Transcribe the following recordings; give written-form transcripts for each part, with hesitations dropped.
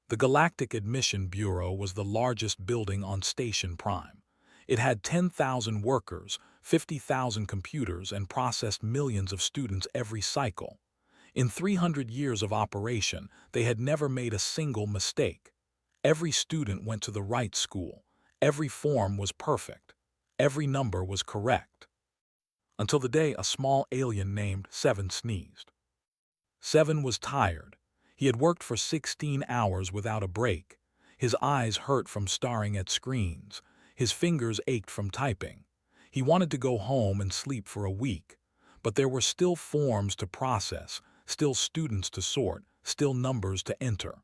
The Galactic Admission Bureau was the largest building on Station Prime. It had 10,000 workers, 50,000 computers, and processed millions of students every cycle. In 300 years of operation, they had never made a single mistake. Every student went to the right school. Every form was perfect. Every number was correct. Until the day a small alien named Seven sneezed. Seven was tired. He had worked for 16 hours without a break. His eyes hurt from staring at screens. His fingers ached from typing. He wanted to go home and sleep for a week. But there were still forms to process, still students to sort, still numbers to enter.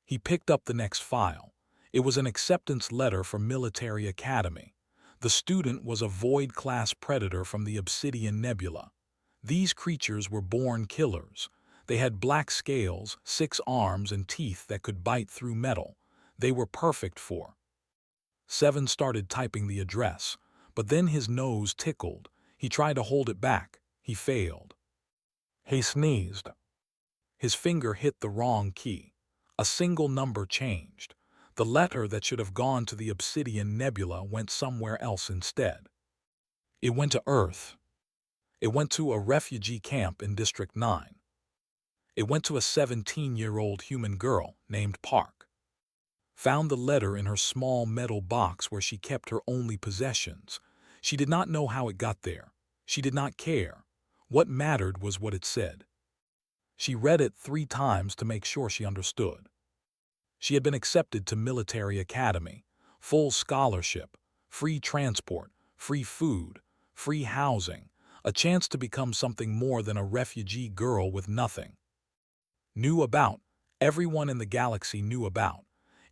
He picked up the next file. It was an acceptance letter from Military Academy. The student was a Void-class predator from the Obsidian Nebula. These creatures were born killers. They had black scales, 6 arms, and teeth that could bite through metal. They were perfect for. Seven started typing the address, but then his nose tickled. He tried to hold it back. He failed. He sneezed. His finger hit the wrong key. A single number changed. The letter that should have gone to the Obsidian Nebula went somewhere else instead. It went to Earth. It went to a refugee camp in District 9. It went to a 17-year-old human girl named Park. Found the letter in her small metal box where she kept her only possessions. She did not know how it got there. She did not care. What mattered was what it said. She read it 3 times to make sure she understood. She had been accepted to Military Academy, full scholarship, free transport, free food, free housing, a chance to become something more than a refugee girl with nothing. Knew about, everyone in the galaxy knew about.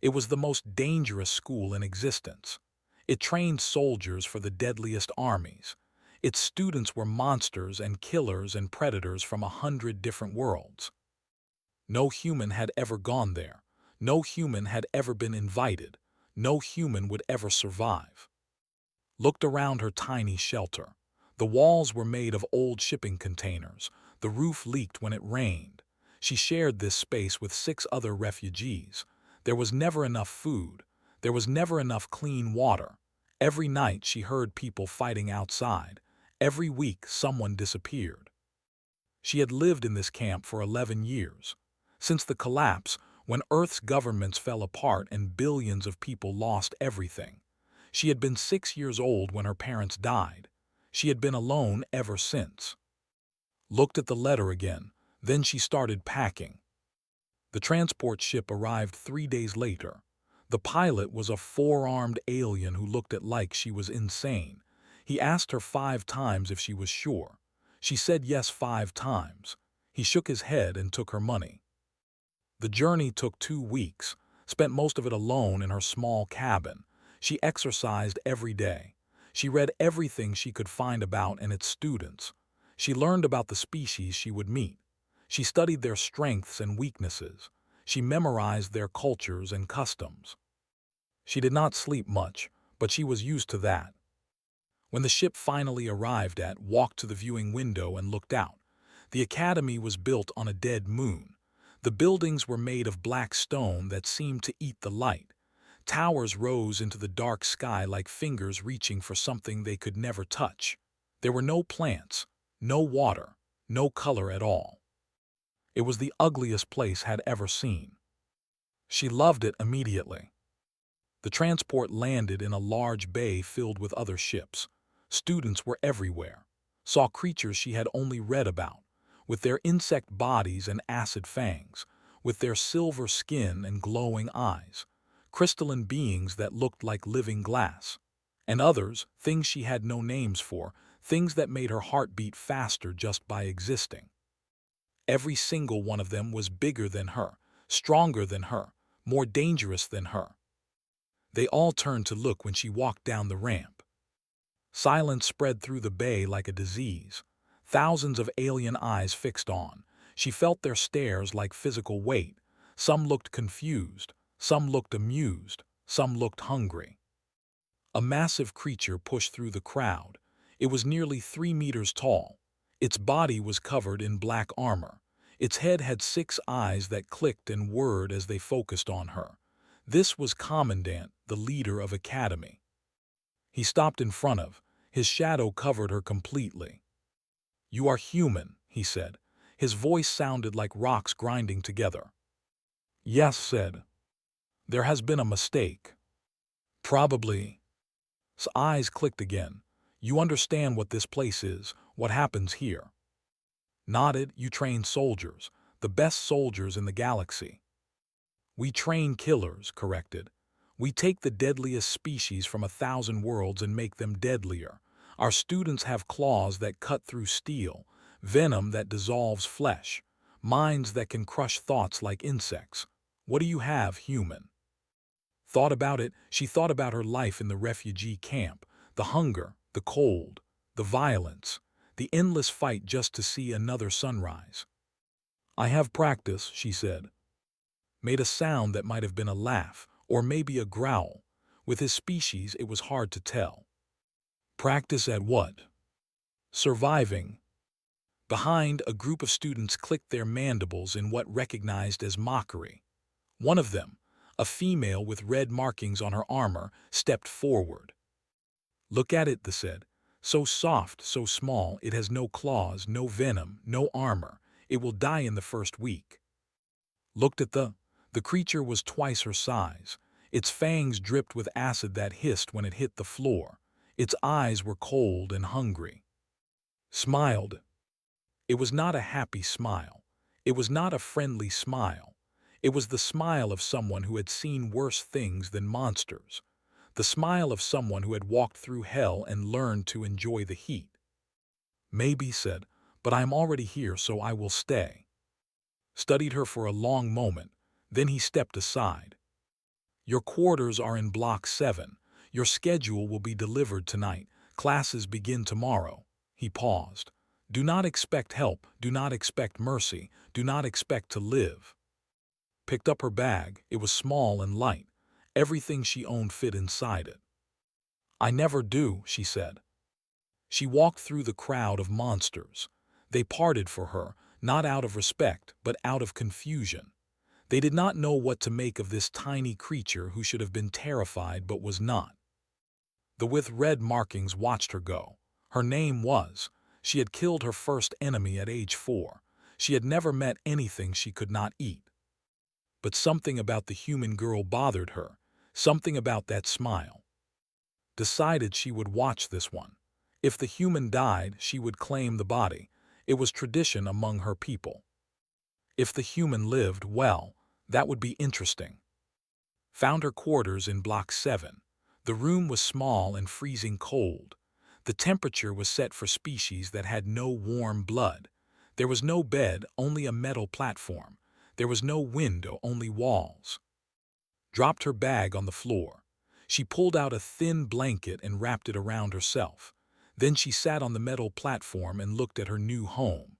It was the most dangerous school in existence. It trained soldiers for the deadliest armies. Its students were monsters and killers and predators from 100 different worlds. No human had ever gone there. No human had ever been invited. No human would ever survive. Looked around her tiny shelter. The walls were made of old shipping containers. The roof leaked when it rained. She shared this space with 6 other refugees. There was never enough food. There was never enough clean water. Every night she heard people fighting outside. Every week someone disappeared. She had lived in this camp for 11 years. Since the collapse, when Earth's governments fell apart and billions of people lost everything. She had been 6 years old when her parents died. She had been alone ever since. Looked at the letter again, then she started packing. The transport ship arrived 3 days later. The pilot was a 4-armed alien who looked at like she was insane. He asked her 5 times if she was sure. She said yes 5 times. He shook his head and took her money. The journey took 2 weeks, spent most of it alone in her small cabin. She exercised every day. She read everything she could find about and its students. She learned about the species she would meet. She studied their strengths and weaknesses. She memorized their cultures and customs. She did not sleep much, but she was used to that. When the ship finally arrived walked to the viewing window and looked out. The academy was built on a dead moon. The buildings were made of black stone that seemed to eat the light. Towers rose into the dark sky like fingers reaching for something they could never touch. There were no plants, no water, no color at all. It was the ugliest place had ever seen. She loved it immediately. The transport landed in a large bay filled with other ships. Students were everywhere. Saw creatures she had only read about, with their insect bodies and acid fangs, with their silver skin and glowing eyes, crystalline beings that looked like living glass. And others, things she had no names for, things that made her heart beat faster just by existing. Every single one of them was bigger than her, stronger than her, more dangerous than her. They all turned to look when she walked down the ramp. Silence spread through the bay like a disease. Thousands of alien eyes fixed on. She felt their stares like physical weight. Some looked confused, some looked amused, some looked hungry. A massive creature pushed through the crowd. It was nearly 3 meters tall. Its body was covered in black armor. Its head had 6 eyes that clicked and whirred as they focused on her. This was Commandant, the leader of Academy. He stopped in front of. His shadow covered her completely. "You are human," he said. His voice sounded like rocks grinding together. "Yes," said. "There has been a mistake." "Probably." His eyes clicked again. "You understand what this place is, what happens here." Nodded. "You train soldiers, the best soldiers in the galaxy." "We train killers," corrected. "We take the deadliest species from 1,000 worlds and make them deadlier. Our students have claws that cut through steel, venom that dissolves flesh, minds that can crush thoughts like insects. What do you have, human?" Thought about it. She thought about her life in the refugee camp, the hunger, the cold, the violence, the endless fight just to see another sunrise. "I have practice," she said. Made a sound that might have been a laugh, or maybe a growl. With his species, it was hard to tell. "Practice at what?" "Surviving." Behind, a group of students clicked their mandibles in what recognized as mockery. One of them, a female with red markings on her armor, stepped forward. "Look at it," they said. "So soft, so small, it has no claws, no venom, no armor. It will die in the first week." Looked at the creature was twice her size. Its fangs dripped with acid that hissed when it hit the floor. Its eyes were cold and hungry. Smiled. It was not a happy smile. It was not a friendly smile. It was the smile of someone who had seen worse things than monsters. The smile of someone who had walked through hell and learned to enjoy the heat. "Maybe," said, "but I am already here, so I will stay." Studied her for a long moment. Then he stepped aside. "Your quarters are in Block 7. Your schedule will be delivered tonight. Classes begin tomorrow." He paused. "Do not expect help. Do not expect mercy. Do not expect to live." Picked up her bag. It was small and light. Everything she owned fit inside it. "I never do," she said. She walked through the crowd of monsters. They parted for her, not out of respect, but out of confusion. They did not know what to make of this tiny creature who should have been terrified but was not. The with red markings watched her go. Her name was. She had killed her first enemy at age 4. She had never met anything she could not eat. But something about the human girl bothered her, something about that smile. Decided she would watch this one. If the human died, she would claim the body. It was tradition among her people. If the human lived, well, that would be interesting. Found her quarters in Block 7. The room was small and freezing cold. The temperature was set for species that had no warm blood. There was no bed, only a metal platform. There was no window, only walls. Dropped her bag on the floor. She pulled out a thin blanket and wrapped it around herself. Then she sat on the metal platform and looked at her new home.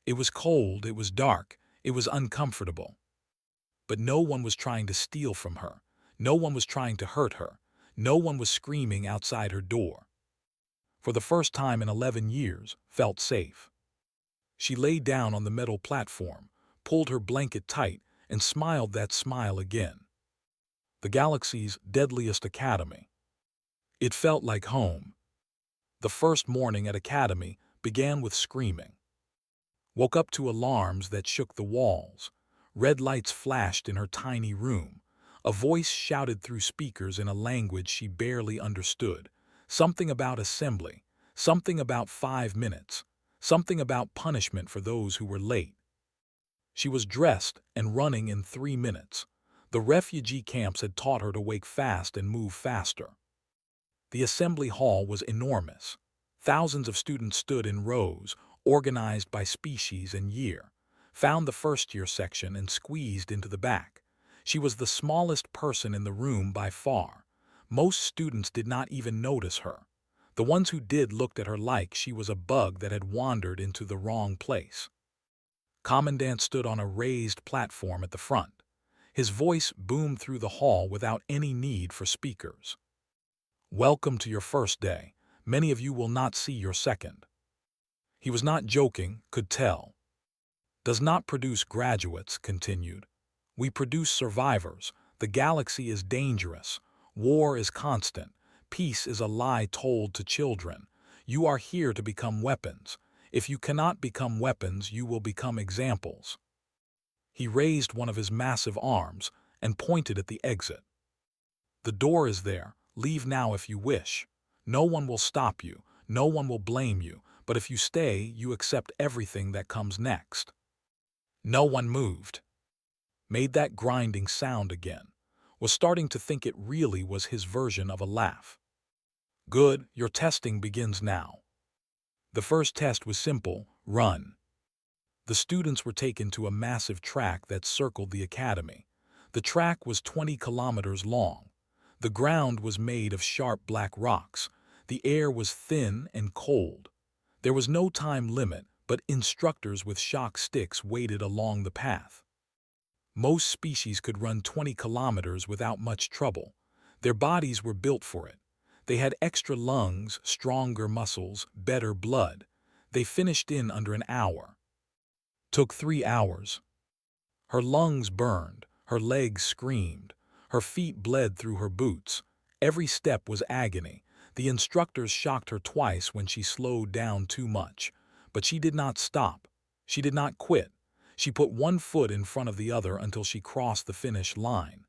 It was cold, it was dark, it was uncomfortable. But no one was trying to steal from her. No one was trying to hurt her. No one was screaming outside her door. For the first time in 11 years, felt safe. She lay down on the metal platform, pulled her blanket tight, and smiled that smile again. The galaxy's deadliest academy. It felt like home. The first morning at Academy began with screaming. Woke up to alarms that shook the walls. Red lights flashed in her tiny room. A voice shouted through speakers in a language she barely understood. Something about assembly, something about 5 minutes, something about punishment for those who were late. She was dressed and running in 3 minutes. The refugee camps had taught her to wake fast and move faster. The assembly hall was enormous. Thousands of students stood in rows, organized by species and year. Found the first-year section and squeezed into the back. She was the smallest person in the room by far. Most students did not even notice her. The ones who did looked at her like she was a bug that had wandered into the wrong place. Commandant stood on a raised platform at the front. His voice boomed through the hall without any need for speakers. "Welcome to your first day. Many of you will not see your second." He was not joking, could tell. does not produce graduates, continued. We produce survivors. The galaxy is dangerous. War is constant. Peace is a lie told to children. You are here to become weapons. If you cannot become weapons, you will become examples. He raised one of his massive arms and pointed at the exit. The door is there. Leave now if you wish. No one will stop you. No one will blame you. But if you stay, you accept everything that comes next. No one moved. Made that grinding sound again. Was starting to think it really was his version of a laugh. Good, your testing begins now. The first test was simple: run. The students were taken to a massive track that circled the academy. The track was 20 kilometers long. The ground was made of sharp black rocks. The air was thin and cold. There was no time limit, but instructors with shock sticks waited along the path. Most species could run 20 kilometers without much trouble. Their bodies were built for it. They had extra lungs, stronger muscles, better blood. They finished in under an hour. Took 3 hours. Her lungs burned, her legs screamed, her feet bled through her boots. Every step was agony. The instructors shocked her twice when she slowed down too much. But she did not stop. She did not quit. She put one foot in front of the other until she crossed the finish line.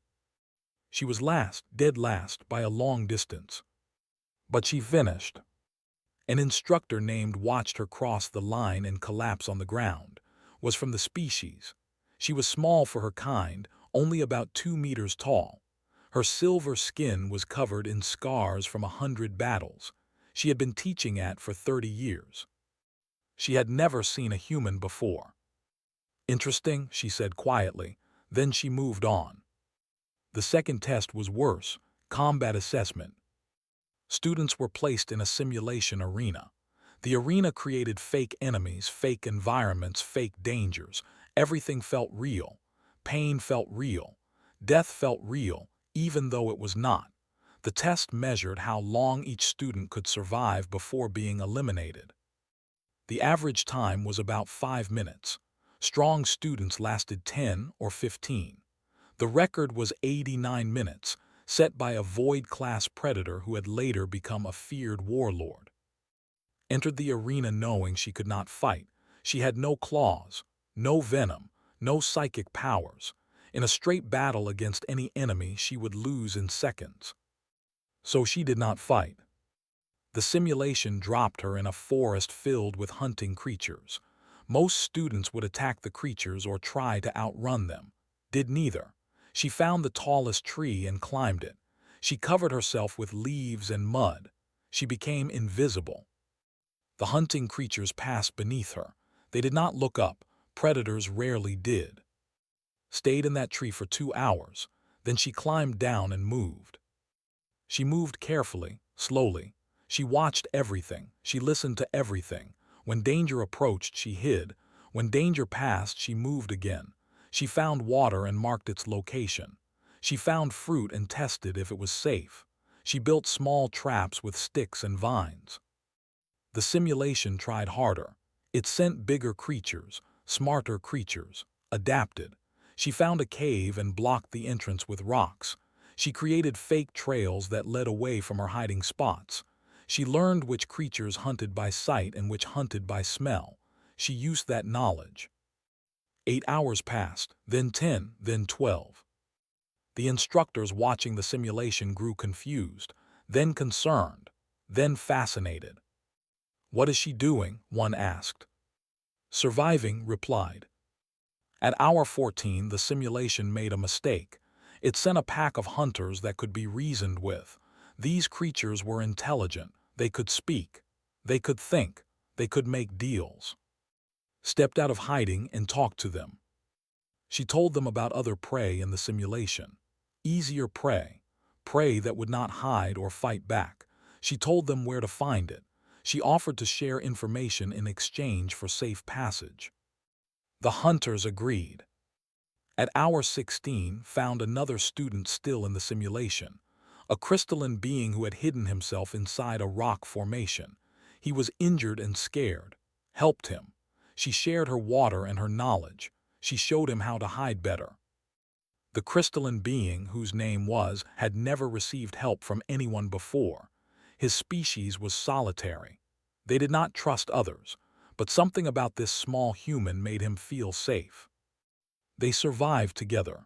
She was last, dead last, by a long distance. But she finished. An instructor named watched her cross the line and collapse on the ground. Was from the species. She was small for her kind, only about 2 meters tall. Her silver skin was covered in scars from 100 battles. She had been teaching at for 30 years. She had never seen a human before. Interesting, she said quietly. Then she moved on. The second test was worse: combat assessment. Students were placed in a simulation arena. The arena created fake enemies, fake environments, fake dangers. Everything felt real. Pain felt real. Death felt real, even though it was not. The test measured how long each student could survive before being eliminated. The average time was about 5 minutes. Strong students lasted 10 or 15. The record was 89 minutes, set by a Void-class predator who had later become a feared warlord. Entered the arena knowing she could not fight. She had no claws, no venom, no psychic powers. In a straight battle against any enemy, she would lose in seconds. So she did not fight. The simulation dropped her in a forest filled with hunting creatures. Most students would attack the creatures or try to outrun them. Did neither. She found the tallest tree and climbed it. She covered herself with leaves and mud. She became invisible. The hunting creatures passed beneath her. They did not look up. Predators rarely did. Stayed in that tree for 2 hours. Then she climbed down and moved. She moved carefully, slowly. She watched everything. She listened to everything. When danger approached, she hid. When danger passed, she moved again. She found water and marked its location. She found fruit and tested if it was safe. She built small traps with sticks and vines. The simulation tried harder. It sent bigger creatures, smarter creatures, adapted. She found a cave and blocked the entrance with rocks. She created fake trails that led away from her hiding spots. She learned which creatures hunted by sight and which hunted by smell. She used that knowledge. 8 hours passed, then 10, then 12. The instructors watching the simulation grew confused, then concerned, then fascinated. "What is she doing?" one asked. "Surviving," replied. At hour 14, the simulation made a mistake. It sent a pack of hunters that could be reasoned with. These creatures were intelligent. They could speak. They could think. They could make deals. Stepped out of hiding and talked to them. She told them about other prey in the simulation. Easier prey. Prey that would not hide or fight back. She told them where to find it. She offered to share information in exchange for safe passage. The hunters agreed. At hour 16, found another student still in the simulation. A crystalline being who had hidden himself inside a rock formation. He was injured and scared. Helped him. She shared her water and her knowledge. She showed him how to hide better. The crystalline being, whose name was, had never received help from anyone before. His species was solitary. They did not trust others, but something about this small human made him feel safe. They survived together.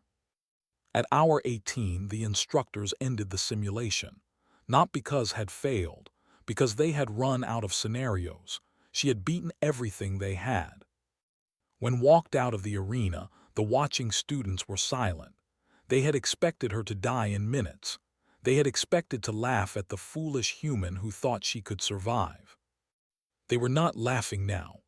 At hour 18, the instructors ended the simulation, not because had failed, because they had run out of scenarios. She had beaten everything they had. When walked out of the arena, the watching students were silent. They had expected her to die in minutes. They had expected to laugh at the foolish human who thought she could survive. They were not laughing now.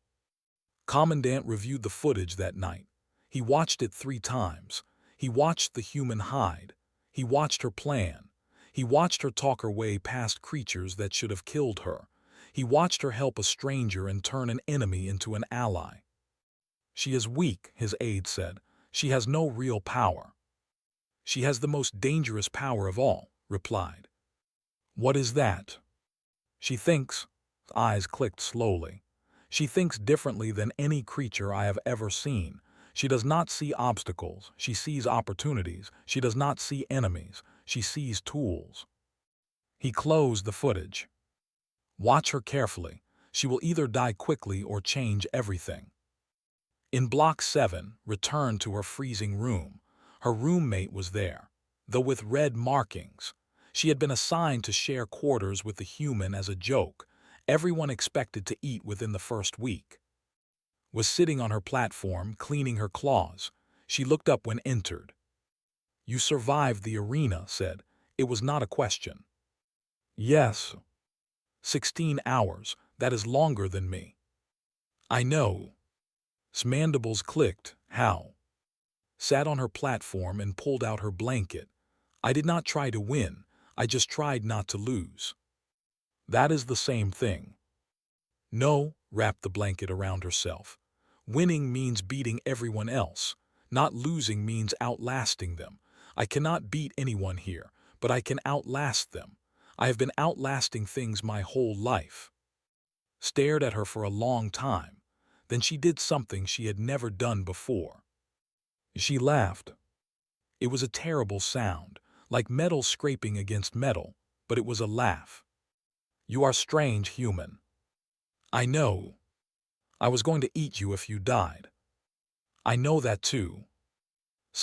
Commandant reviewed the footage that night. He watched it 3 times. He watched the human hide. He watched her plan. He watched her talk her way past creatures that should have killed her. He watched her help a stranger and turn an enemy into an ally. She is weak, his aide said. She has no real power. She has the most dangerous power of all, replied. What is that? She thinks. Eyes clicked slowly. She thinks differently than any creature I have ever seen. She does not see obstacles. She sees opportunities. She does not see enemies. She sees tools. He closed the footage. Watch her carefully. She will either die quickly or change everything. In Block 7, returned to her freezing room. Her roommate was there, though with red markings. She had been assigned to share quarters with the human as a joke. Everyone expected to eat within the first week. Was sitting on her platform, cleaning her claws. She looked up when entered. You survived the arena, said. It was not a question. Yes. 16 hours, that is longer than me. I know. Mandibles clicked. How? Sat on her platform and pulled out her blanket. I did not try to win. I just tried not to lose. That is the same thing. No, wrapped the blanket around herself. Winning means beating everyone else. Not losing means outlasting them. I cannot beat anyone here, but I can outlast them. I have been outlasting things my whole life. Stared at her for a long time. Then she did something she had never done before. She laughed. It was a terrible sound, like metal scraping against metal, but it was a laugh. You are strange, human. I know. I was going to eat you if you died. I know that too.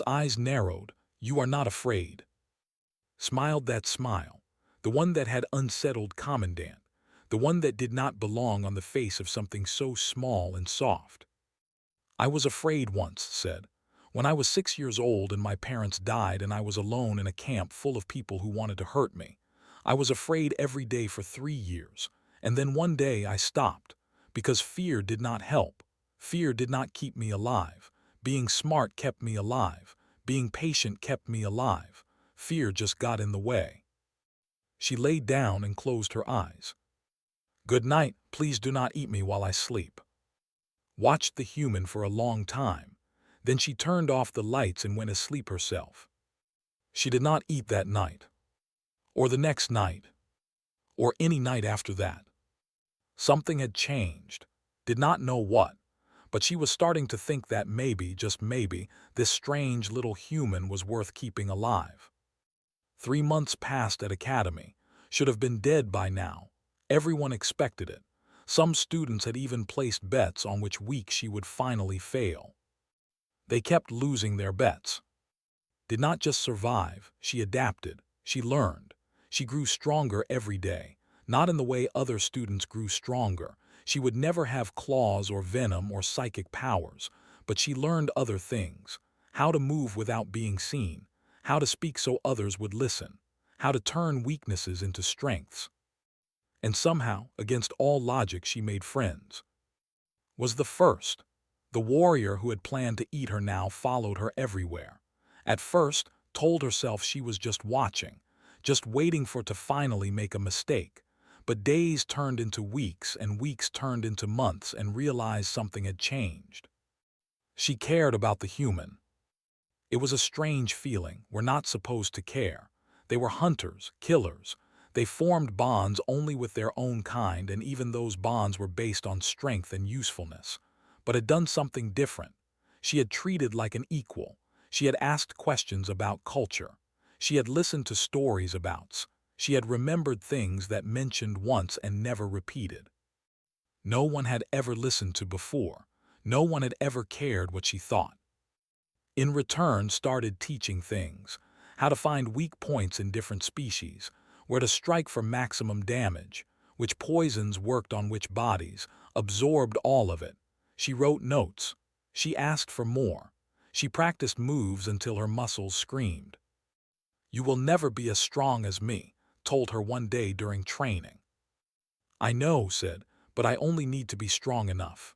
Eyes narrowed. You are not afraid. Smiled that smile, the one that had unsettled Commandant, the one that did not belong on the face of something so small and soft. I was afraid once, said. When I was 6 years old and my parents died and I was alone in a camp full of people who wanted to hurt me. I was afraid every day for 3 years, and then one day I stopped, because fear did not help. Fear did not keep me alive. Being smart kept me alive. Being patient kept me alive. Fear just got in the way. She lay down and closed her eyes. Good night, please do not eat me while I sleep. Watched the human for a long time. Then she turned off the lights and went asleep herself. She did not eat that night, or the next night, or any night after that. Something had changed, did not know what, but she was starting to think that maybe, just maybe, this strange little human was worth keeping alive. 3 months passed at academy, should have been dead by now. Everyone expected it. Some students had even placed bets on which week she would finally fail. They kept losing their bets. Did not just survive, she adapted, she learned. She grew stronger every day, not in the way other students grew stronger. She would never have claws or venom or psychic powers, but she learned other things. How to move without being seen, how to speak so others would listen, how to turn weaknesses into strengths. And somehow, against all logic, she made friends. Was the first. The warrior who had planned to eat her now followed her everywhere. At first, told herself she was just watching, just waiting for to finally make a mistake. But days turned into weeks and weeks turned into months and realized something had changed. She cared about the human. It was a strange feeling. We're not supposed to care. They were hunters, killers. They formed bonds only with their own kind, and even those bonds were based on strength and usefulness. but had done something different. She had treated like an equal. She had asked questions about culture. She had listened to stories about. She had remembered things that mentioned once and never repeated. No one had ever listened to before. No one had ever cared what she thought. In return, started teaching things, how to find weak points in different species, where to strike for maximum damage, which poisons worked on which bodies, absorbed all of it. She wrote notes. She asked for more. She practiced moves until her muscles screamed. "You will never be as strong as me," told her one day during training. "I know," said, "but I only need to be strong enough."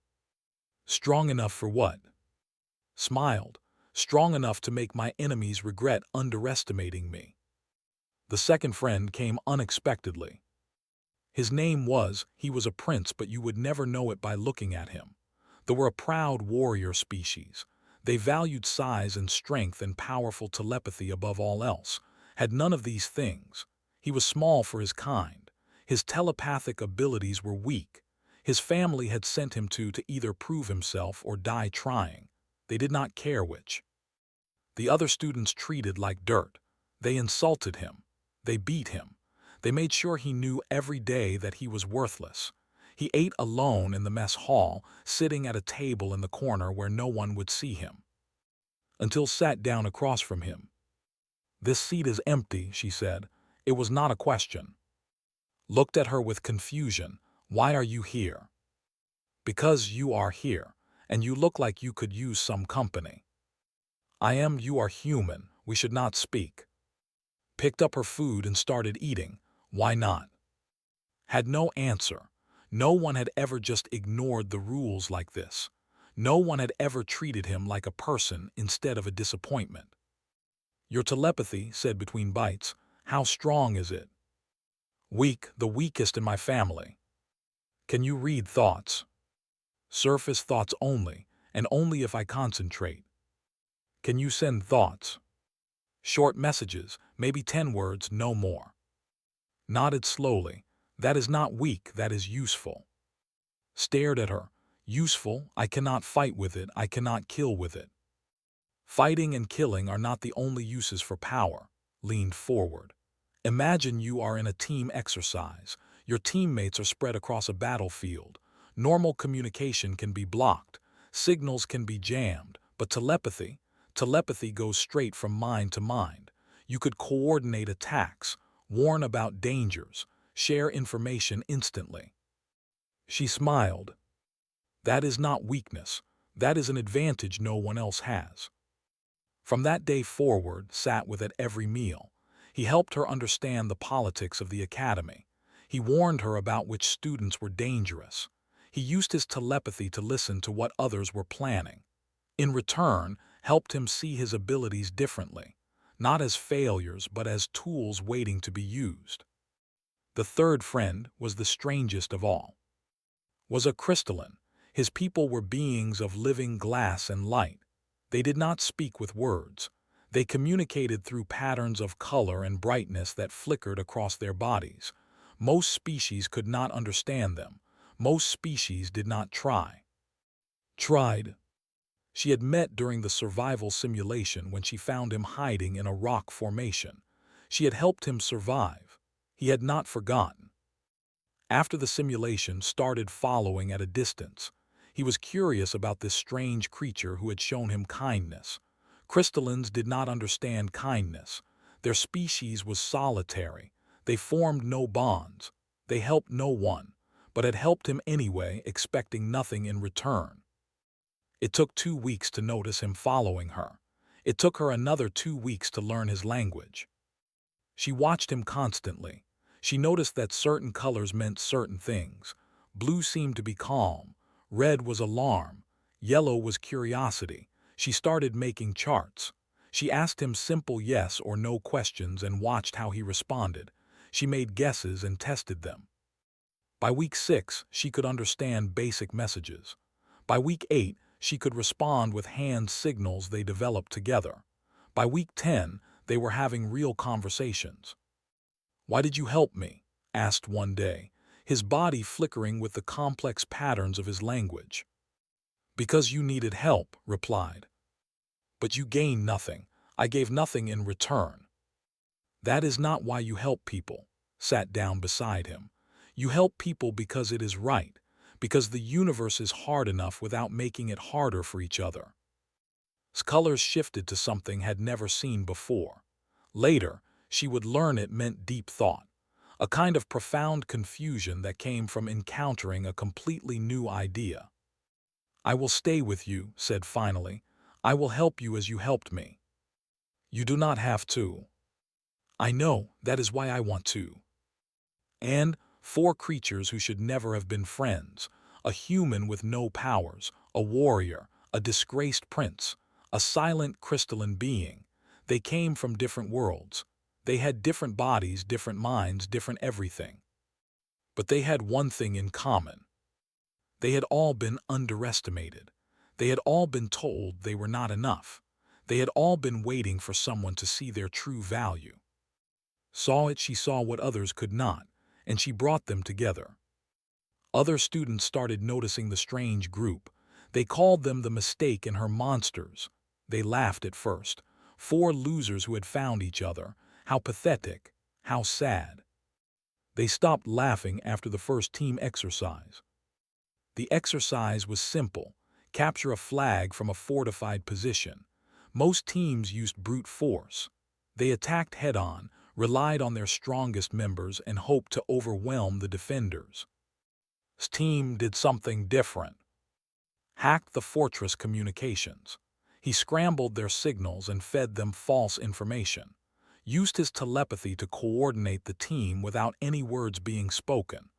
"Strong enough for what?" Smiled. "Strong enough to make my enemies regret underestimating me." The second friend came unexpectedly. He was a prince, but you would never know it by looking at him. They were a proud warrior species. They valued size and strength and powerful telepathy above all else. Had none of these things. He was small for his kind. His telepathic abilities were weak. His family had sent him to either prove himself or die trying. They did not care which. The other students treated like dirt. They insulted him. They beat him. They made sure he knew every day that he was worthless. He ate alone in the mess hall, sitting at a table in the corner where no one would see him. Until sat down across from him. "This seat is empty," she said. It was not a question. Looked at her with confusion. "Why are you here?" "Because you are here, and you look like you could use some company." You are human, we should not speak." Picked up her food and started eating. "Why not?" Had no answer. No one had ever just ignored the rules like this. No one had ever treated him like a person instead of a disappointment. "Your telepathy," said between bites. "How strong is it?" "Weak, the weakest in my family." "Can you read thoughts?" "Surface thoughts only, and only if I concentrate." "Can you send thoughts?" "Short messages, maybe 10 words, no more." Nodded slowly. "That is not weak, that is useful." Stared at her. "Useful, I cannot fight with it, I cannot kill with it." "Fighting and killing are not the only uses for power." Leaned forward. "Imagine you are in a team exercise. Your teammates are spread across a battlefield. Normal communication can be blocked. Signals can be jammed. But telepathy goes straight from mind to mind. You could coordinate attacks, warn about dangers, share information instantly." She smiled. "That is not weakness. That is an advantage no one else has." From that day forward, sat with at every meal. He helped her understand the politics of the academy. He warned her about which students were dangerous. He used his telepathy to listen to what others were planning. In return, helped him see his abilities differently, not as failures but as tools waiting to be used. The third friend was the strangest of all. Was a crystalline. His people were beings of living glass and light. They did not speak with words. They communicated through patterns of color and brightness that flickered across their bodies. Most species could not understand them. Most species did not try. Tried. She had met during the survival simulation when she found him hiding in a rock formation. She had helped him survive. He had not forgotten. After the simulation, started following at a distance. He was curious about this strange creature who had shown him kindness. Crystallines did not understand kindness. Their species was solitary. They formed no bonds. They helped no one, but had helped him anyway, expecting nothing in return. It took 2 weeks to notice him following her. It took her another 2 weeks to learn his language. She watched him constantly. She noticed that certain colors meant certain things. Blue seemed to be calm. Red was alarm. Yellow was curiosity. She started making charts. She asked him simple yes or no questions and watched how he responded. She made guesses and tested them. By week 6, she could understand basic messages. By week 8, she could respond with hand signals they developed together. By week 10, they were having real conversations. "Why did you help me?" asked one day, his body flickering with the complex patterns of his language. Because you needed help, replied. But you gained nothing. I gave nothing in return. That is not why you help people, sat down beside him. You help people because it is right, because the universe is hard enough without making it harder for each other. Colors shifted to something had never seen before. Later, she would learn it meant deep thought, a kind of profound confusion that came from encountering a completely new idea. I will stay with you, said finally. I will help you as you helped me. You do not have to. I know, that is why I want to. And four creatures who should never have been friends, a human with no powers, a warrior, a disgraced prince, a silent crystalline being. They came from different worlds. They had different bodies, different minds, different everything. But they had one thing in common. They had all been underestimated. They had all been told they were not enough. They had all been waiting for someone to see their true value. She saw what others could not, and she brought them together. Other students started noticing the strange group. They called them the mistake and her monsters. They laughed at first. Four losers who had found each other. How pathetic, how sad. They stopped laughing after the first team exercise. The exercise was simple. Capture a flag from a fortified position. Most teams used brute force. They attacked head-on, relied on their strongest members, and hoped to overwhelm the defenders. This team did something different. Hacked the fortress communications. He scrambled their signals and fed them false information. Used his telepathy to coordinate the team without any words being spoken.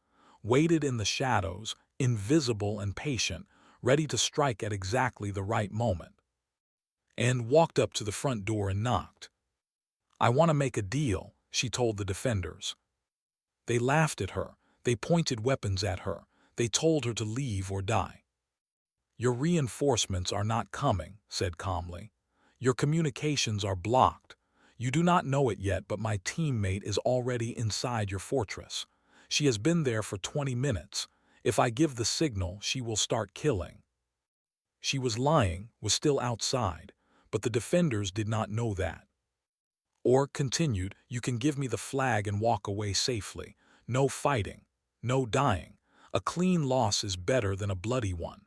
Waited in the shadows, invisible and patient, ready to strike at exactly the right moment. And walked up to the front door and knocked. I want to make a deal, she told the defenders. They laughed at her. They pointed weapons at her. They told her to leave or die. Your reinforcements are not coming, said calmly. Your communications are blocked. You do not know it yet, but my teammate is already inside your fortress. She has been there for 20 minutes. If I give the signal, she will start killing. She was lying, was still outside, but the defenders did not know that. Or continued, you can give me the flag and walk away safely. No fighting, no dying. A clean loss is better than a bloody one.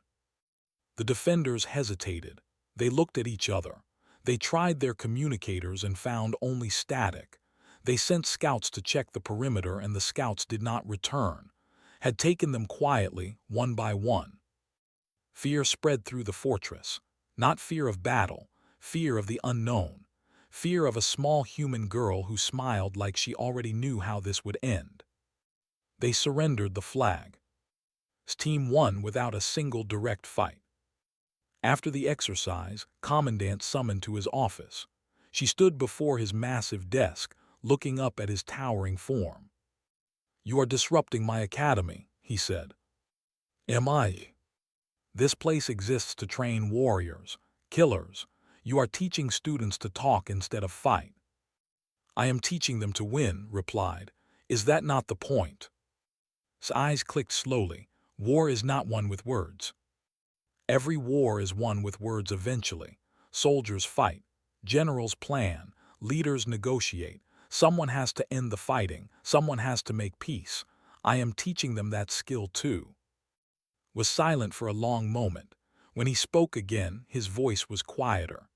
The defenders hesitated. They looked at each other. They tried their communicators and found only static. They sent scouts to check the perimeter and the scouts did not return. Had taken them quietly, one by one. Fear spread through the fortress. Not fear of battle, fear of the unknown. Fear of a small human girl who smiled like she already knew how this would end. They surrendered the flag. Team won without a single direct fight. After the exercise, Commandant summoned to his office. She stood before his massive desk, looking up at his towering form. You are disrupting my academy, he said. Am I? This place exists to train warriors, killers. You are teaching students to talk instead of fight. I am teaching them to win, replied. Is that not the point? His eyes clicked slowly. War is not won with words. Every war is won with words eventually. Soldiers fight. Generals plan. Leaders negotiate. Someone has to end the fighting. Someone has to make peace. I am teaching them that skill too. Was silent for a long moment. When he spoke again, his voice was quieter.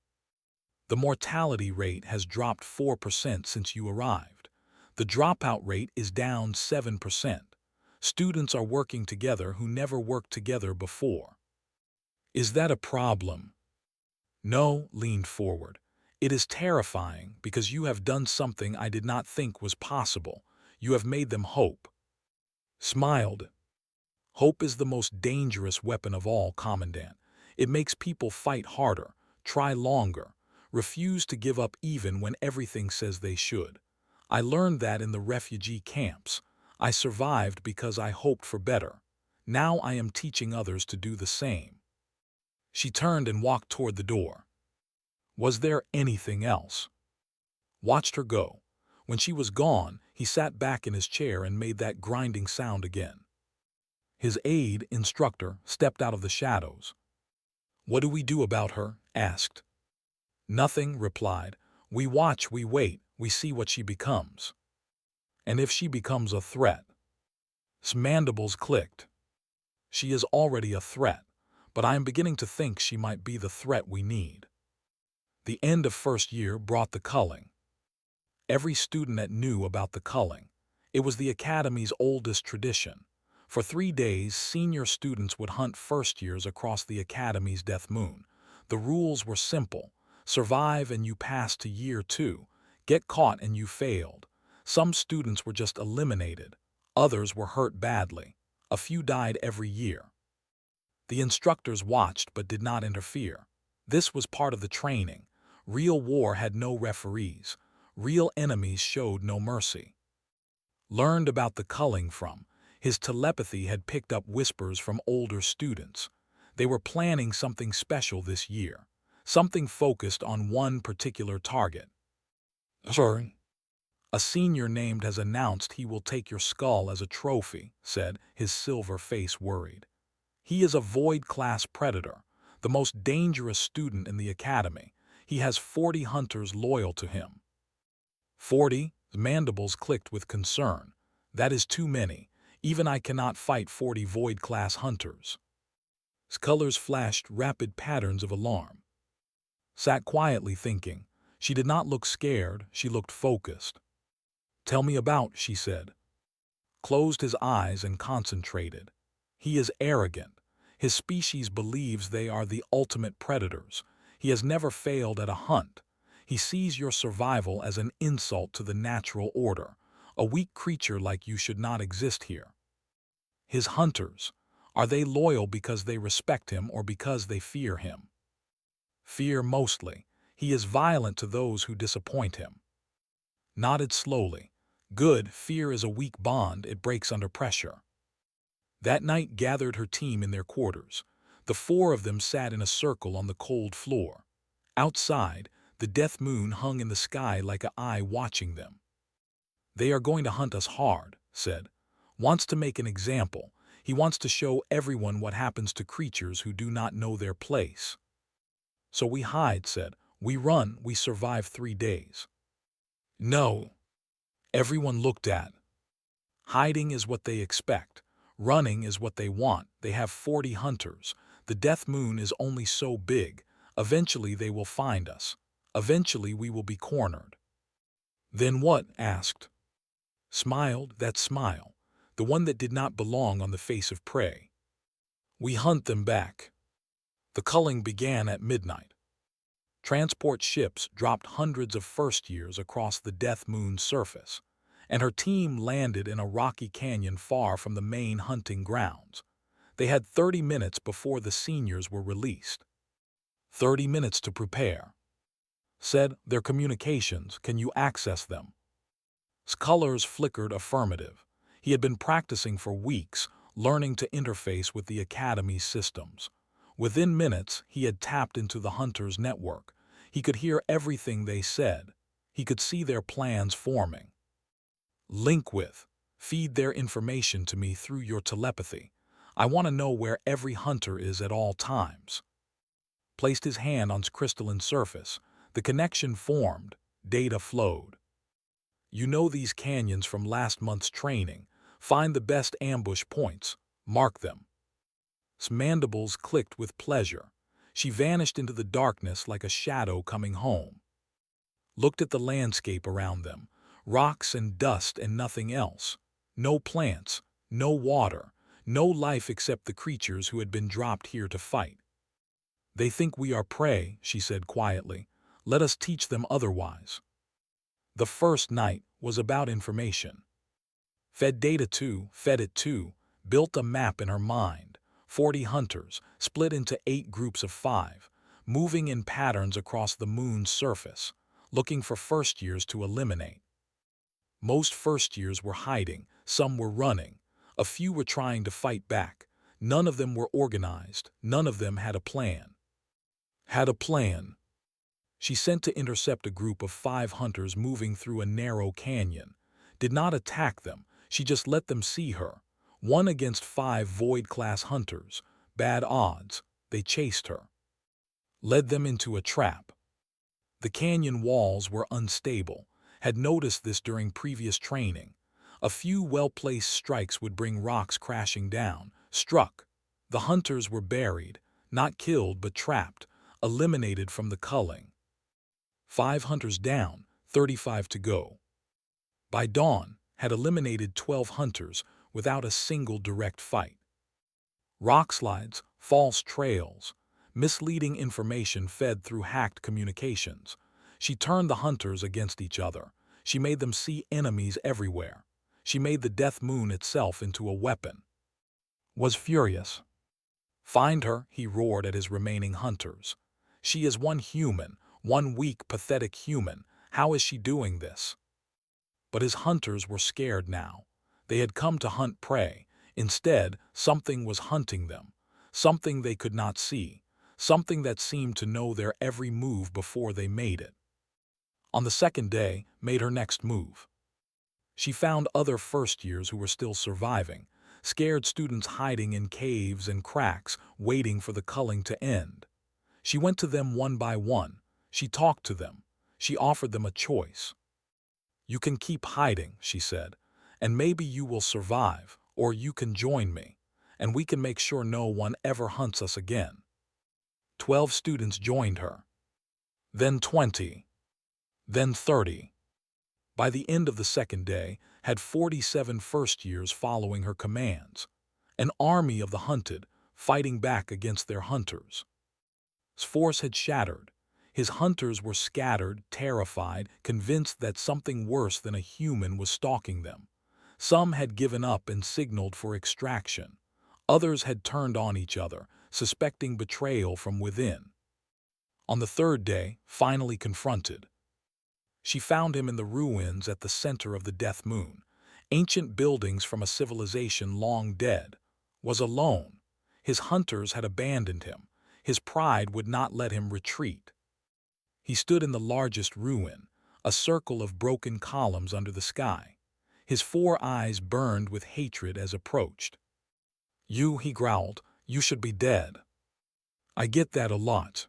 The mortality rate has dropped 4% since you arrived. The dropout rate is down 7%. Students are working together who never worked together before. Is that a problem? No, leaned forward. It is terrifying because you have done something I did not think was possible. You have made them hope. Smiled. Hope is the most dangerous weapon of all, Commandant. It makes people fight harder, try longer, refuse to give up even when everything says they should. I learned that in the refugee camps. I survived because I hoped for better. Now I am teaching others to do the same. She turned and walked toward the door. Was there anything else? Watched her go. When she was gone, he sat back in his chair and made that grinding sound again. His aide, instructor, stepped out of the shadows. "What do we do about her?" asked. "Nothing," replied. "We watch, we wait, we see what she becomes. And if she becomes a threat." Mandibles clicked. "She is already a threat, but I am beginning to think she might be the threat we need." The end of first year brought the culling. Every student knew about the culling. It was the Academy's oldest tradition. For 3 days, senior students would hunt first years across the Academy's Death Moon. The rules were simple. Survive and you passed to year 2. Get caught and you failed. Some students were just eliminated. Others were hurt badly. A few died every year. The instructors watched but did not interfere. This was part of the training. Real war had no referees. Real enemies showed no mercy. Learned about the culling from. His telepathy had picked up whispers from older students. They were planning something special this year. Something focused on one particular target. "Sorry." "A senior named has announced he will take your skull as a trophy," said, his silver face worried. "He is a Void-class predator, the most dangerous student in the Academy. He has 40 hunters loyal to him." 40? Mandibles clicked with concern. "That is too many. Even I cannot fight 40 Void-class hunters." His colors flashed rapid patterns of alarm. Sat quietly thinking. She did not look scared, she looked focused. "Tell me about," she said. Closed his eyes and concentrated. "He is arrogant. His species believes they are the ultimate predators. He has never failed at a hunt. He sees your survival as an insult to the natural order. A weak creature like you should not exist here." His hunters, are they loyal because they respect him or because they fear him? Fear mostly. He is violent to those who disappoint him. Nodded slowly. "Good, fear is a weak bond, it breaks under pressure." That night gathered her team in their quarters. The 4 of them sat in a circle on the cold floor. Outside, the death moon hung in the sky like an eye watching them. "They are going to hunt us hard," said. "Wants to make an example. He wants to show everyone what happens to creatures who do not know their place." "So we hide," said. "We run, we survive 3 days." "No." Everyone looked at. Hiding is what they expect. Running is what they want. They have 40 hunters. The death moon is only so big. Eventually they will find us. Eventually we will be cornered." "Then what?" asked. Smiled, that smile. The one that did not belong on the face of prey. "We hunt them back." The culling began at midnight. Transport ships dropped hundreds of first years across the death moon's surface, and her team landed in a rocky canyon far from the main hunting grounds. They had 30 minutes before the seniors were released. 30 minutes to prepare. Said, "Their communications, can you access them?" Colors flickered affirmative. He had been practicing for weeks, learning to interface with the Academy's systems. Within minutes, he had tapped into the Hunters' network. He could hear everything they said. He could see their plans forming. "Link with. Feed their information to me through your telepathy. I want to know where every hunter is at all times." Placed his hand on its crystalline surface. The connection formed. Data flowed. "You know these canyons from last month's training. Find the best ambush points. Mark them." Mandibles clicked with pleasure. She vanished into the darkness like a shadow coming home. Looked at the landscape around them. Rocks and dust and nothing else. No plants, no water, no life except the creatures who had been dropped here to fight. "They think we are prey," she said quietly. "Let us teach them otherwise." The first night was about information. Fed data to, fed it to, built a map in her mind. 40 hunters, split into 8 groups of 5, moving in patterns across the moon's surface, looking for first years to eliminate. Most first years were hiding, some were running, a few were trying to fight back. None of them were organized, none of them had a plan. Had a plan. She sent to intercept a group of 5 hunters moving through a narrow canyon. Did not attack them, she just let them see her. 1 against 5 Void-class hunters. Bad odds. They chased her. led them into a trap. The canyon walls were unstable, had noticed this during previous training. A few well-placed strikes would bring rocks crashing down. Struck. The hunters were buried, not killed but trapped, eliminated from the culling. 5 hunters down, 35 to go. By dawn, had eliminated 12 hunters without a single direct fight. Rockslides, false trails, misleading information fed through hacked communications. She turned the hunters against each other. She made them see enemies everywhere. She made the Death Moon itself into a weapon. Was furious. Find her, he roared at his remaining hunters. She is one human, one weak, pathetic human. How is she doing this? But his hunters were scared now. They had come to hunt prey. Instead, something was hunting them. Something they could not see. Something that seemed to know their every move before they made it. On the second day, made her next move. She found other first-years who were still surviving, scared students hiding in caves and cracks, waiting for the culling to end. She went to them one by one. She talked to them. She offered them a choice. You can keep hiding, she said, and maybe you will survive, or you can join me, and we can make sure no one ever hunts us again. 12 students joined her. Then 20. Then 30. By the end of the second day, had 47 first-years following her commands. An army of the hunted, fighting back against their hunters. His force had shattered. His hunters were scattered, terrified, convinced that something worse than a human was stalking them. Some had given up and signaled for extraction. Others had turned on each other, suspecting betrayal from within. On the third day, finally confronted, she found him in the ruins at the center of the Death Moon. Ancient buildings from a civilization long dead. Was alone. His hunters had abandoned him. His pride would not let him retreat. He stood in the largest ruin, a circle of broken columns under the sky. His 4 eyes burned with hatred as approached. You, he growled, you should be dead. I get that a lot.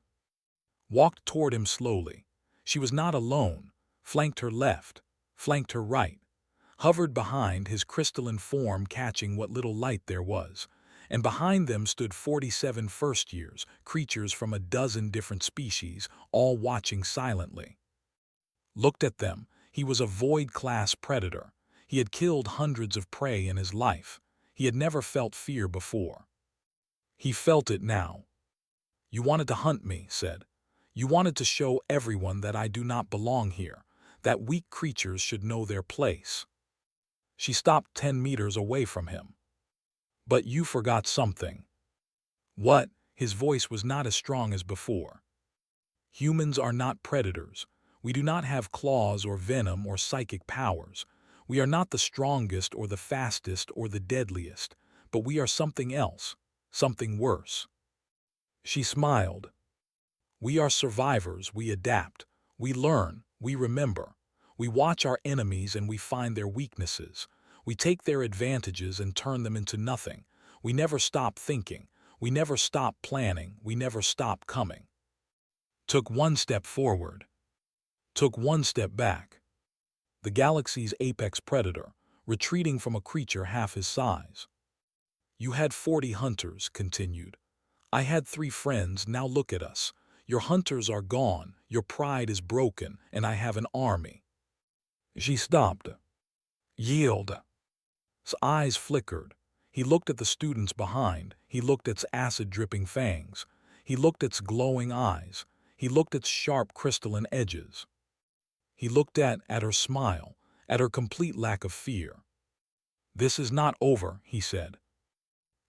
Walked toward him slowly. She was not alone. Flanked her left, flanked her right, hovered behind his crystalline form catching what little light there was, and behind them stood 47 first-years, creatures from a dozen different species, all watching silently. Looked at them. He was a void-class predator. He had killed hundreds of prey in his life. He had never felt fear before. He felt it now. You wanted to hunt me, said. You wanted to show everyone that I do not belong here, that weak creatures should know their place. She stopped 10 meters away from him. But you forgot something. What? His voice was not as strong as before. Humans are not predators. We do not have claws or venom or psychic powers. We are not the strongest or the fastest or the deadliest, but we are something else, something worse. She smiled. We are survivors, we adapt, we learn, we remember. We watch our enemies and we find their weaknesses. We take their advantages and turn them into nothing. We never stop thinking. We never stop planning. We never stop coming. Took 1 step forward. Took 1 step back. The galaxy's apex predator, retreating from a creature half his size. You had 40 hunters, continued. I had 3 friends, now look at us. Your hunters are gone, your pride is broken, and I have an army. She stopped. Yield. His eyes flickered. He looked at the students behind. He looked at its acid-dripping fangs. He looked at its glowing eyes. He looked at its sharp crystalline edges. He looked at her smile, at her complete lack of fear. This is not over, he said.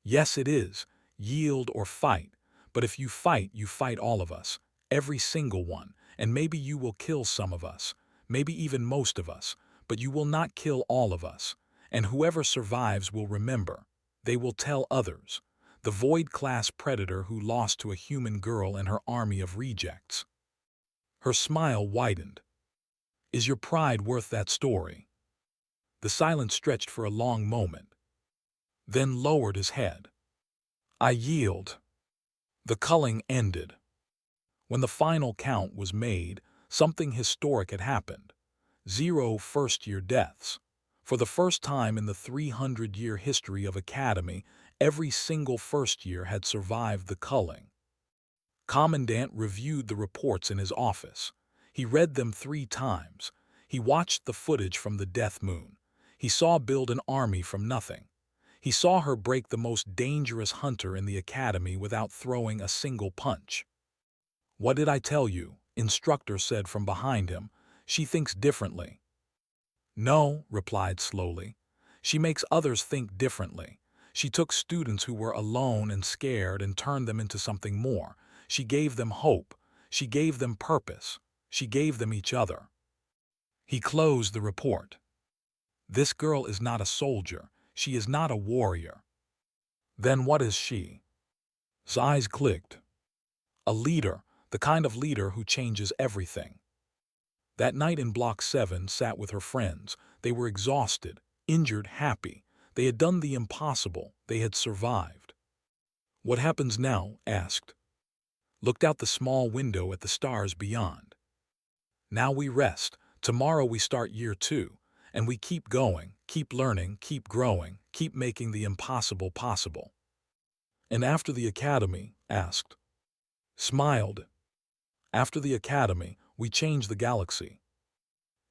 Yes, it is. Yield or fight. But if you fight all of us, every single one, and maybe you will kill some of us, maybe even most of us, but you will not kill all of us, and whoever survives will remember. They will tell others. The void-class predator who lost to a human girl and her army of rejects. Her smile widened. Is your pride worth that story? The silence stretched for a long moment, then lowered his head. I yield. The culling ended. When the final count was made, something historic had happened. 0 first-year deaths. For the first time in the 300-year history of Academy, every single first year had survived the culling. Commandant reviewed the reports in his office. He read them 3 times. He watched the footage from the Death Moon. He saw build an army from nothing. He saw her break the most dangerous hunter in the Academy without throwing a single punch. "What did I tell you?" Instructor said from behind him. "She thinks differently." "No," replied slowly. "She makes others think differently. She took students who were alone and scared and turned them into something more. She gave them hope. She gave them purpose. She gave them each other." He closed the report. "This girl is not a soldier. She is not a warrior." "Then what is she?" His eyes clicked. "A leader, the kind of leader who changes everything." That night in Block 7 sat with her friends. They were exhausted, injured, happy. They had done the impossible. They had survived. "What happens now?" asked. Looked out the small window at the stars beyond. "Now we rest. Tomorrow we start year 2. And we keep going, keep learning, keep growing, keep making the impossible possible." "And after the Academy?" asked. Smiled. "After the Academy, we change the galaxy."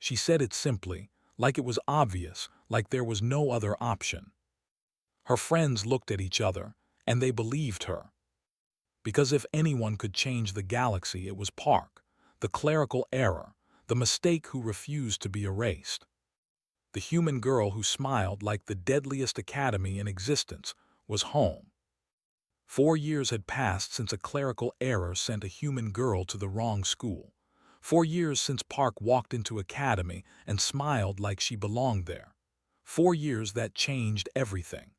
She said it simply, like it was obvious, like there was no other option. Her friends looked at each other, and they believed her. Because if anyone could change the galaxy, it was Park, the clerical error, the mistake who refused to be erased. The human girl who smiled like the deadliest academy in existence was home. 4 years had passed since a clerical error sent a human girl to the wrong school. 4 years since Park walked into Academy and smiled like she belonged there. 4 years that changed everything.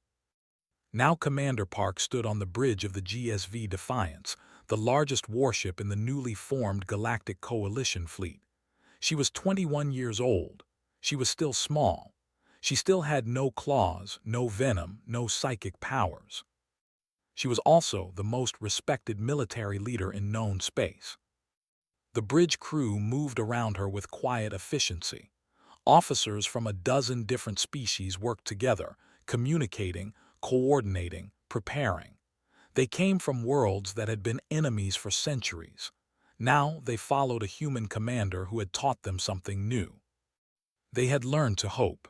Now Commander Park stood on the bridge of the GSV Defiance, the largest warship in the newly formed Galactic Coalition fleet. She was 21 years old. She was still small. She still had no claws, no venom, no psychic powers. She was also the most respected military leader in known space. The bridge crew moved around her with quiet efficiency. Officers from a dozen different species worked together, communicating, coordinating, preparing. They came from worlds that had been enemies for centuries. Now they followed a human commander who had taught them something new. They had learned to hope.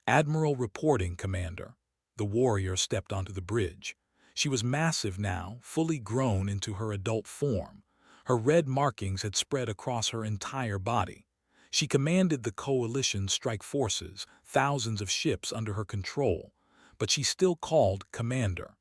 "Admiral reporting, Commander." The warrior stepped onto the bridge. She was massive now, fully grown into her adult form. Her red markings had spread across her entire body. She commanded the Coalition strike forces, thousands of ships under her control, but she still called Commander.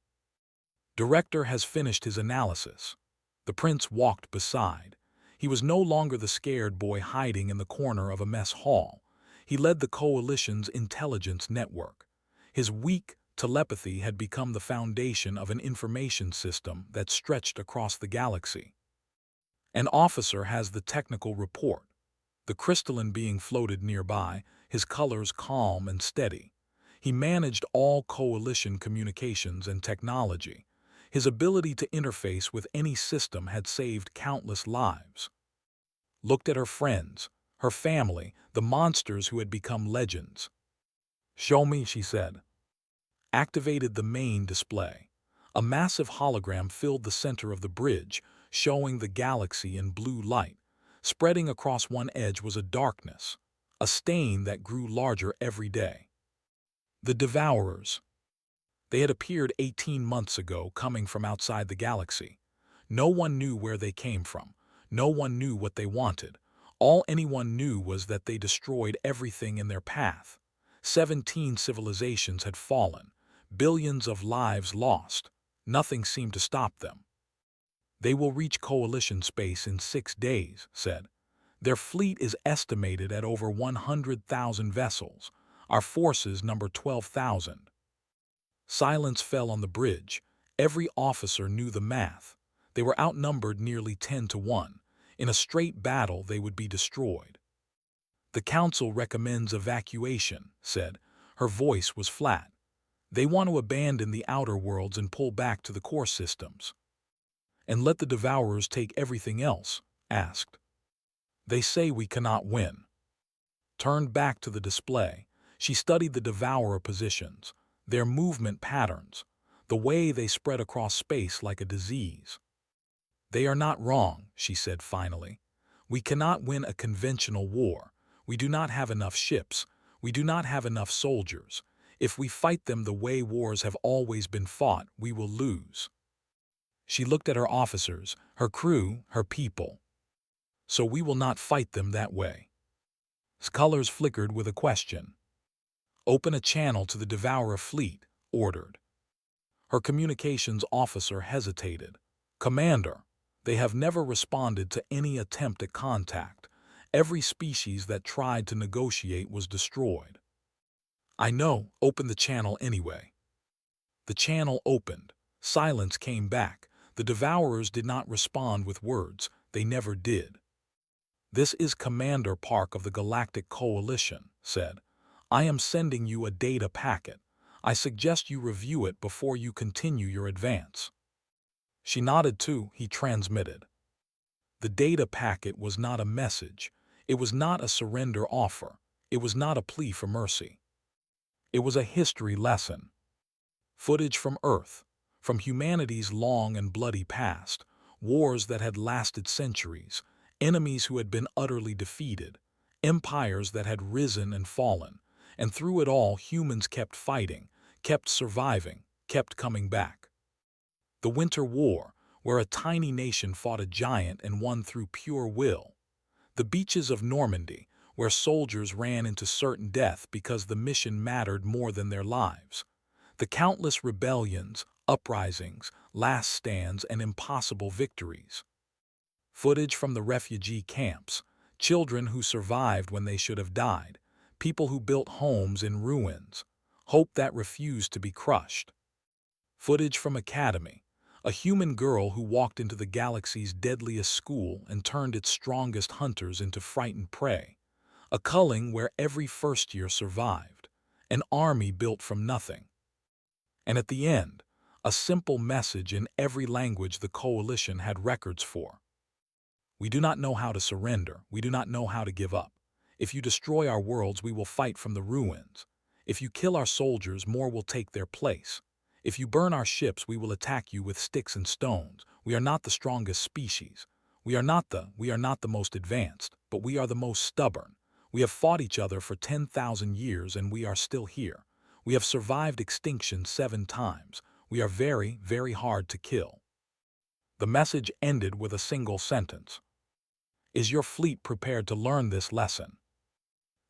"Director has finished his analysis." The prince walked beside. He was no longer the scared boy hiding in the corner of a mess hall. He led the Coalition's intelligence network. His weak telepathy had become the foundation of an information system that stretched across the galaxy. "An officer has the technical report." The crystalline being floated nearby, his colors calm and steady. He managed all Coalition communications and technology. His ability to interface with any system had saved countless lives. Looked at her friends, her family, the monsters who had become legends. "Show me," she said. Activated the main display. A massive hologram filled the center of the bridge, showing the galaxy in blue light. Spreading across one edge was a darkness, a stain that grew larger every day. The Devourers. They had appeared 18 months ago, coming from outside the galaxy. No one knew where they came from. No one knew what they wanted. All anyone knew was that they destroyed everything in their path. 17 civilizations had fallen. Billions of lives lost. Nothing seemed to stop them. "They will reach Coalition space in 6 days," said. "Their fleet is estimated at over 100,000 vessels. Our forces number 12,000. Silence fell on the bridge. Every officer knew the math. They were outnumbered nearly 10 to 1. In a straight battle, they would be destroyed. "The Council recommends evacuation," said. Her voice was flat. "They want to abandon the outer worlds and pull back to the core systems." And let the Devourers take everything else? Asked. They say we cannot win. Turned back to the display, she studied the Devourer positions, their movement patterns, the way they spread across space like a disease. They are not wrong, she said finally. We cannot win a conventional war. We do not have enough ships. We do not have enough soldiers. If we fight them the way wars have always been fought, we will lose. She looked at her officers, her crew, her people. So we will not fight them that way. His colors flickered with a question. Open a channel to the Devourer fleet, ordered. Her communications officer hesitated. Commander, they have never responded to any attempt at contact. Every species that tried to negotiate was destroyed. I know, open the channel anyway. The channel opened. Silence came back. The Devourers did not respond with words. They never did. This is Commander Park of the Galactic Coalition, said. I am sending you a data packet. I suggest you review it before you continue your advance. She nodded too, he transmitted. The data packet was not a message. It was not a surrender offer. It was not a plea for mercy. It was a history lesson. Footage from Earth, from humanity's long and bloody past, wars that had lasted centuries, enemies who had been utterly defeated, empires that had risen and fallen, and through it all humans kept fighting, kept surviving, kept coming back. The Winter War, where a tiny nation fought a giant and won through pure will. The beaches of Normandy, where soldiers ran into certain death because the mission mattered more than their lives. The countless rebellions, uprisings, last stands, and impossible victories. Footage from the refugee camps, children who survived when they should have died, people who built homes in ruins, hope that refused to be crushed. Footage from Academy, a human girl who walked into the galaxy's deadliest school and turned its strongest hunters into frightened prey. A culling where every first year survived, an army built from nothing. And at the end, a simple message in every language the Coalition had records for. We do not know how to surrender. We do not know how to give up. If you destroy our worlds, we will fight from the ruins. If you kill our soldiers, more will take their place. If you burn our ships, we will attack you with sticks and stones. We are not the strongest species. We are not the most advanced, but we are the most stubborn. We have fought each other for 10,000 years and we are still here. We have survived extinction 7 times. We are very, very hard to kill. The message ended with a single sentence. Is your fleet prepared to learn this lesson?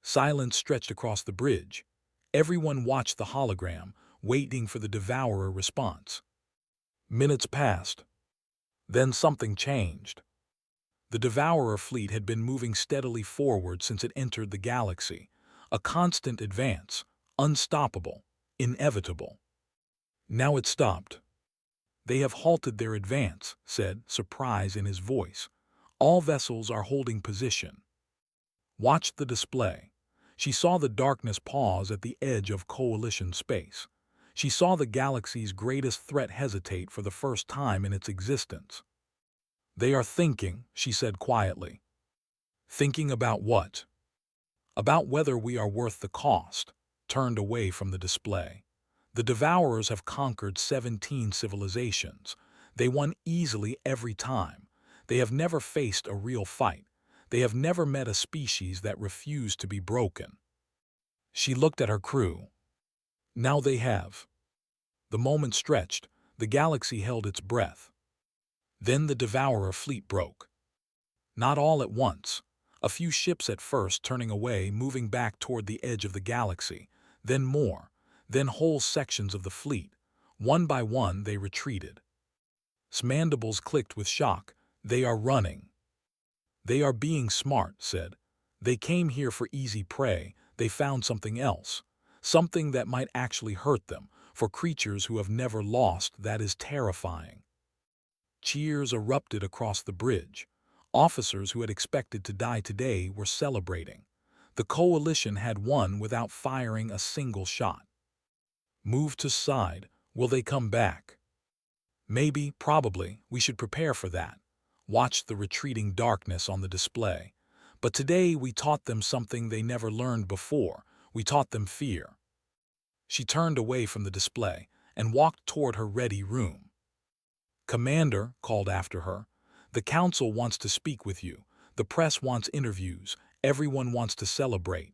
Silence stretched across the bridge. Everyone watched the hologram, waiting for the Devourer response. Minutes passed. Then something changed. The Devourer fleet had been moving steadily forward since it entered the galaxy, a constant advance, unstoppable, inevitable. Now it stopped. They have halted their advance, said, surprise in his voice. All vessels are holding position. Watched the display. She saw the darkness pause at the edge of Coalition space. She saw the galaxy's greatest threat hesitate for the first time in its existence. They are thinking, she said quietly. Thinking about what? About whether we are worth the cost. Turned away from the display. The Devourers have conquered 17 civilizations. They won easily every time. They have never faced a real fight. They have never met a species that refused to be broken. She looked at her crew. Now they have. The moment stretched. The galaxy held its breath. Then the Devourer fleet broke. Not all at once. A few ships at first turning away, moving back toward the edge of the galaxy. Then more. Then whole sections of the fleet. One by one they retreated. Mandibles clicked with shock. They are running. They are being smart, said. They came here for easy prey. They found something else. Something that might actually hurt them. For creatures who have never lost, that is terrifying. Cheers erupted across the bridge. Officers who had expected to die today were celebrating. The Coalition had won without firing a single shot. Move to side. Will they come back? Maybe, probably, we should prepare for that. Watch the retreating darkness on the display. But today we taught them something they never learned before. We taught them fear. She turned away from the display and walked toward her ready room. Commander called after her. The council wants to speak with you. The press wants interviews. Everyone wants to celebrate.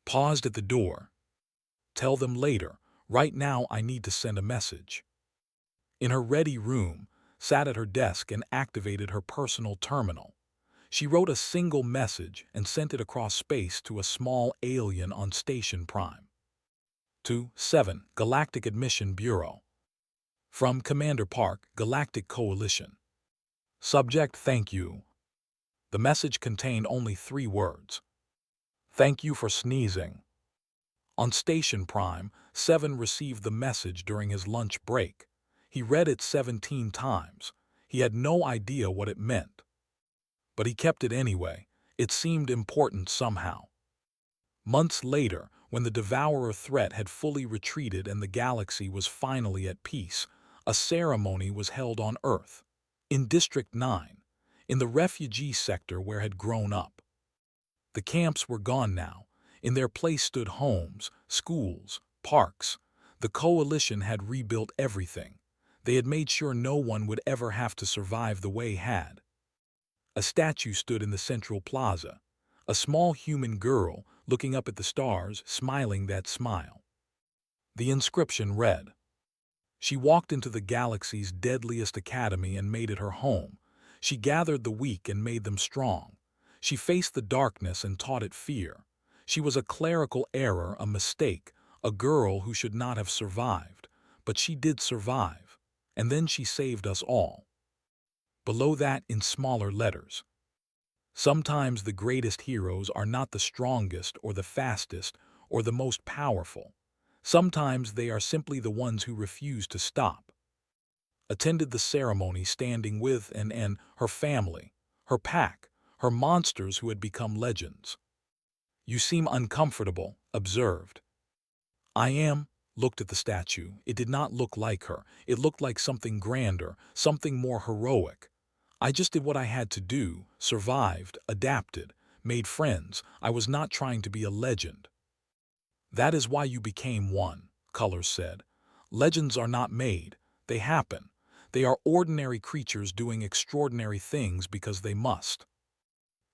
Paused at the door. Tell them later. Right now I need to send a message. In her ready room, sat at her desk and activated her personal terminal. She wrote a single message and sent it across space to a small alien on Station Prime. To 7, Galactic Admission Bureau. From Commander Park, Galactic Coalition. Subject: thank you. The message contained only 3 words. Thank you for sneezing. On Station Prime, 7 received the message during his lunch break. He read it 17 times. He had no idea what it meant. But he kept it anyway. It seemed important somehow. Months later, when the Devourer threat had fully retreated and the galaxy was finally at peace, a ceremony was held on Earth, in District 9, in the refugee sector where had grown up. The camps were gone now. In their place stood homes, schools, parks. The Coalition had rebuilt everything. They had made sure no one would ever have to survive the way had. A statue stood in the central plaza. A small human girl, looking up at the stars, smiling that smile. The inscription read, "She walked into the galaxy's deadliest academy and made it her home. She gathered the weak and made them strong. She faced the darkness and taught it fear. She was a clerical error, a mistake, a girl who should not have survived. But she did survive. And then she saved us all." Below that, in smaller letters, "Sometimes the greatest heroes are not the strongest or the fastest or the most powerful. Sometimes they are simply the ones who refuse to stop." Attended the ceremony standing with and her family, her pack, her monsters who had become legends. "You seem uncomfortable," observed. "I am." Looked at the statue. It did not look like her. It looked like something grander, something more heroic. "I just did what I had to do, survived, adapted, made friends. I was not trying to be a legend." "That is why you became one," Colors said. "Legends are not made. They happen. They are ordinary creatures doing extraordinary things because they must."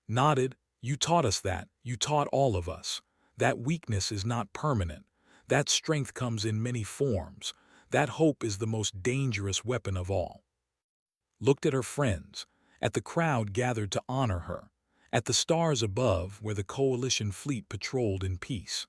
Nodded. "You taught us that. You taught all of us. That weakness is not permanent. That strength comes in many forms. That hope is the most dangerous weapon of all." Looked at her friends, at the crowd gathered to honor her, at the stars above where the Coalition fleet patrolled in peace.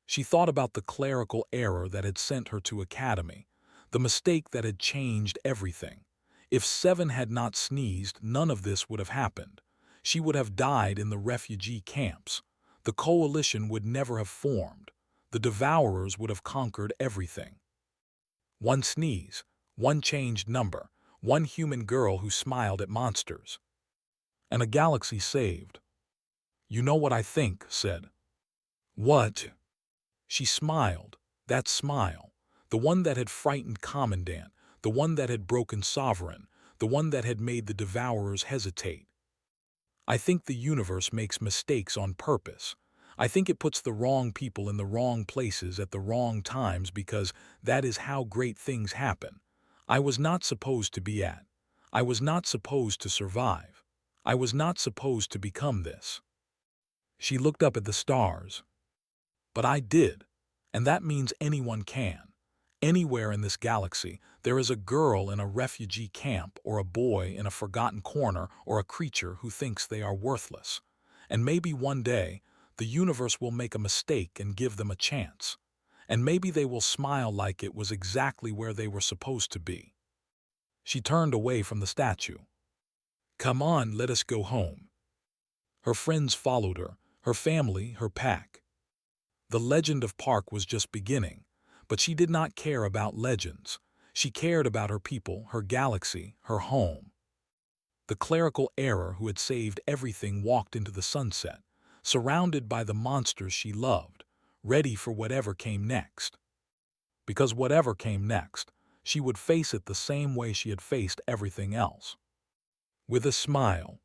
She thought about the clerical error that had sent her to Academy, the mistake that had changed everything. If 7 had not sneezed, none of this would have happened. She would have died in the refugee camps. The Coalition would never have formed. The Devourers would have conquered everything. One sneeze, one changed number, one human girl who smiled at monsters. And a galaxy saved. "You know what I think," said. "What?" She smiled, that smile, the one that had frightened Commandant, the one that had broken Sovereign, the one that had made the Devourers hesitate. "I think the universe makes mistakes on purpose. I think it puts the wrong people in the wrong places at the wrong times because that is how great things happen. I was not supposed to be at. I was not supposed to survive. I was not supposed to become this." She looked up at the stars. "But I did, and that means anyone can. Anywhere in this galaxy, there is a girl in a refugee camp or a boy in a forgotten corner or a creature who thinks they are worthless. And maybe one day, the universe will make a mistake and give them a chance. And maybe they will smile like it was exactly where they were supposed to be." She turned away from the statue. "Come on, let us go home." Her friends followed her family, her pack. The legend of Park was just beginning, but she did not care about legends. She cared about her people, her galaxy, her home. The clerical error who had saved everything walked into the sunset, surrounded by the monsters she loved, ready for whatever came next. Because whatever came next, she would face it the same way she had faced everything else. With a smile,